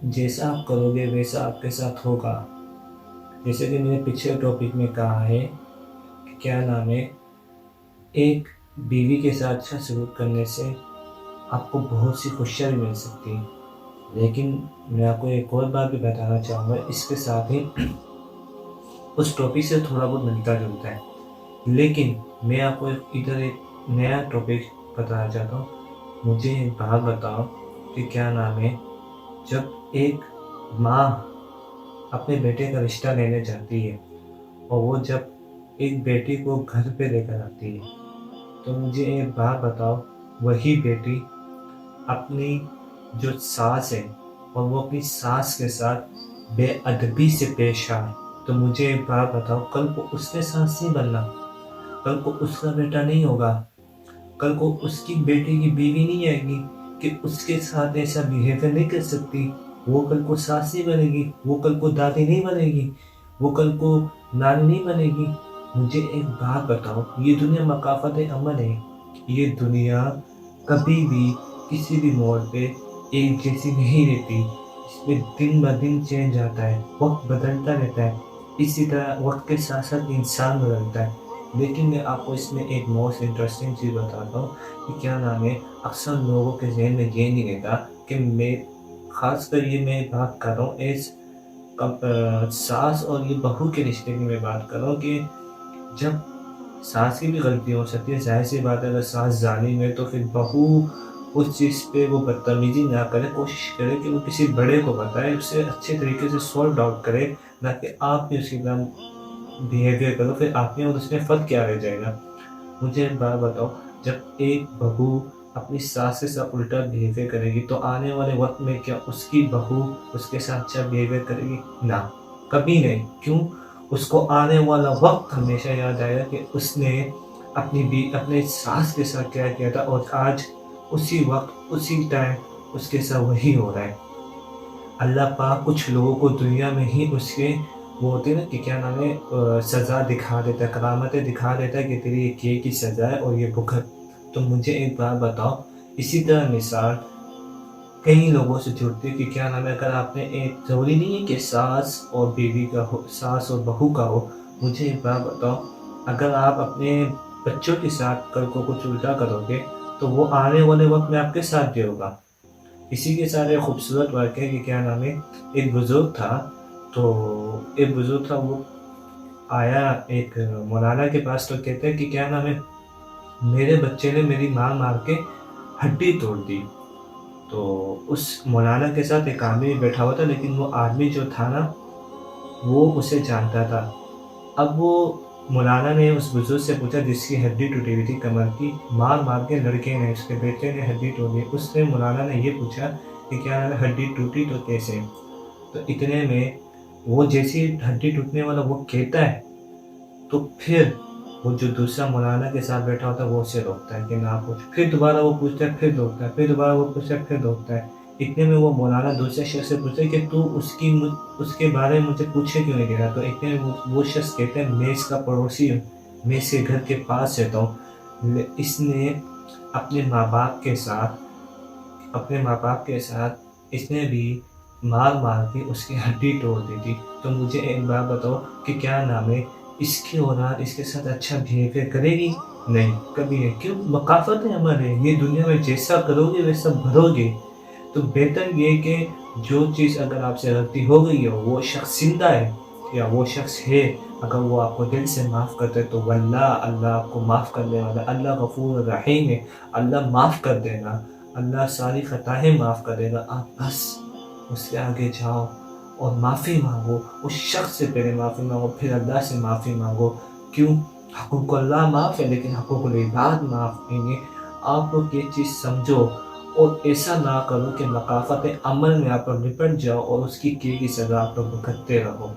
جیسا آپ کرو گے ویسا آپ کے ساتھ ہوگا۔ جیسے کہ میں نے پچھلے ٹاپک میں کہا ہے کہ کیا نام ہے، ایک بیوی کے ساتھ اچھا سلوک کرنے سے آپ کو بہت سی خوشیاں بھی مل سکتی ہیں۔ لیکن میں آپ کو ایک اور بات بھی بتانا چاہوں گا، اس کے ساتھ ہی اس ٹاپک سے تھوڑا بہت ملتا جلتا ہے، لیکن میں آپ کو ادھر ایک نیا ٹاپک بتانا چاہتا ہوں۔ مجھے ایک بات بتاؤ کہ کیا نام ہے، جب ایک ماں اپنے بیٹے کا رشتہ لینے جاتی ہے اور وہ جب ایک بیٹی کو گھر پہ لے کر آتی ہے، تو مجھے ایک بات بتاؤ، وہی بیٹی اپنی جو ساس ہے اور وہ اپنی ساس کے ساتھ بے ادبی سے پیش آئے، تو مجھے ایک بات بتاؤ، کل کو اس کے ساس نہیں بننا، کل کو اس کا بیٹا نہیں ہوگا، کل کو اس کی بیٹے کی بیوی نہیں آئے گی کہ اس کے ساتھ ایسا بیہیویئر نہیں کر سکتی، وہ کل کو ساس نہیں بنے گی، وہ کل کو دادی نہیں بنے گی، وہ کل کو نانی نہیں بنے گی۔ مجھے ایک بات بتاؤ، یہ دنیا مکافات عمل ہے، یہ دنیا کبھی بھی کسی بھی موڑ پہ ایک جیسی نہیں رہتی، اس میں دن بہ دن چینج آتا ہے، وقت بدلتا رہتا ہے، اسی طرح وقت کے ساتھ ساتھ انسان بدلتا ہے۔ لیکن میں آپ کو اس میں ایک موسٹ انٹرسٹنگ چیز بتاتا ہوں کہ کیا نام ہے، اکثر لوگوں کے ذہن میں یہ نہیں رہتا کہ میں خاص کر یہ میں بات کر رہا ہوں ایز ساس اور یہ بہو کے رشتے کی میں بات کر رہا ہوں کہ جب ساس کی بھی غلطی ہو سکتی ہے، ظاہر سی بات ہے، اگر ساس ظالم ہے تو پھر بہو اس چیز پہ وہ بدتمیزی نہ کرے، کوشش کرے کہ وہ کسی بڑے کو بتائے، اسے اچھے طریقے سے سارٹ آؤٹ کرے، نہ کہ آپ بھی اس کے خلاف بیہیویئر کرو، پھر آپ میں اور اس میں فرق کیا رہ جائے گا۔ مجھے ایک بات بتاؤ، جب ایک بہو اپنی ساس کے ساتھ الٹا بیہیویئر کرے گی تو آنے والے وقت میں کیا اس کی بہو اس کے ساتھ اچھا بیہیویئر کرے گی؟ نہ، کبھی نہیں۔ کیوں؟ اس کو آنے والا وقت ہمیشہ یاد آئے گا کہ اس نے اپنے ساس کے ساتھ کیا کیا تھا، اور آج اسی وقت اسی ٹائم اس کے ساتھ وہی ہو رہا ہے۔ اللہ پاک کچھ لوگوں کو دنیا میں ہی اس کے وہ ہوتے ہیں نا کہ کیا نام ہے، سزا دکھا دیتا ہے، کرامتیں دکھا دیتا ہے کہ تیری یہ کی سزا ہے اور یہ بھگت۔ تو مجھے ایک بات بتاؤ، اسی طرح مثال کئی لوگوں سے جڑتی ہے کہ کیا نام ہے، اگر آپ نے ایک ضروری نہیں ہے کہ ساس اور بیوی کا ہو، ساس اور بہو کا ہو۔ مجھے ایک بات بتاؤ، اگر آپ اپنے بچوں کے ساتھ کل کو کچھ الٹا کرو گے تو وہ آنے والے وقت میں آپ کے ساتھ بھی ہوگا۔ اسی کے ساتھ ایک خوبصورت واقعہ کہ کیا نام ہے، ایک بزرگ تھا، وہ آیا ایک مولانا کے پاس، تو کہتا ہے کہ کیا نام ہے، میرے بچے نے میری مار مار کے ہڈی توڑ دی۔ تو اس مولانا کے ساتھ ایک آدمی بیٹھا ہوا تھا، لیکن وہ آدمی جو تھا نا، وہ اسے جانتا تھا۔ اب وہ مولانا نے اس بزرگ سے پوچھا جس کی ہڈی ٹوٹی ہوئی تھی کمر کی، مار مار کے لڑکے نے، اس کے بیٹے نے ہڈی توڑی۔ اس نے مولانا نے یہ پوچھا کہ کیا ہڈی ٹوٹی تو کیسے؟ تو اتنے میں وہ جیسی ہڈی ٹوٹنے والا وہ کہتا ہے، تو پھر وہ جو دوسرا مولانا کے ساتھ بیٹھا ہوتا ہے وہ اسے روکتا ہے کہ نہ پوچھ۔ پھر دوبارہ وہ پوچھتا ہے، پھر روکتا ہے، پھر دوبارہ وہ پوچھتا ہے، پھر روکتا ہے۔ اتنے میں وہ مولانا دوسرے شخص سے پوچھتا ہے کہ تو اس کے بارے میں مجھے پوچھے کیوں نہیں دے رہا؟ تو اتنے میں وہ شخص کہتا ہے، میں اس کا پڑوسی ہوں، میں اس کے گھر کے پاس رہتا ہوں۔ اس نے اپنے ماں باپ کے ساتھ اس نے بھی مار مار کے اس کی ہڈی توڑ دی تھی۔ تو مجھے ایک بات بتاؤ کہ کیا نام ہے، اس کی اولاد اس کے ساتھ اچھا بیہیویئر کرے گی؟ نہیں، کبھی نہیں۔ کیوں؟ مکافات عمل ہے، یہ دنیا میں جیسا کرو گے ویسا بھرو گے۔ تو بہتر یہ کہ جو چیز اگر آپ سے غلطی ہو گئی ہو، وہ شخص زندہ ہے یا وہ شخص ہے، اگر وہ آپ کو دل سے معاف کرتا ہے تو واللہ اللہ آپ کو معاف کر دے گا۔ اللہ غفور رحیم ہے، اللہ معاف کر دے گا، اللہ ساری خطائیں معاف کر دے گا۔ آپ بس اس کے آگے جاؤ اور معافی مانگو، اس شخص سے پہلے معافی مانگو، پھر اللہ سے معافی مانگو۔ کیوں؟ حقوق اللہ معاف ہے لیکن حقوق العباد معاف نہیں ہے۔ آپ لوگ یہ چیز سمجھو اور ایسا نہ کرو کہ مکافات عمل میں آپ لپٹ جاؤ اور اس کی کی سزا آپ لوگ بھگتتے رہو۔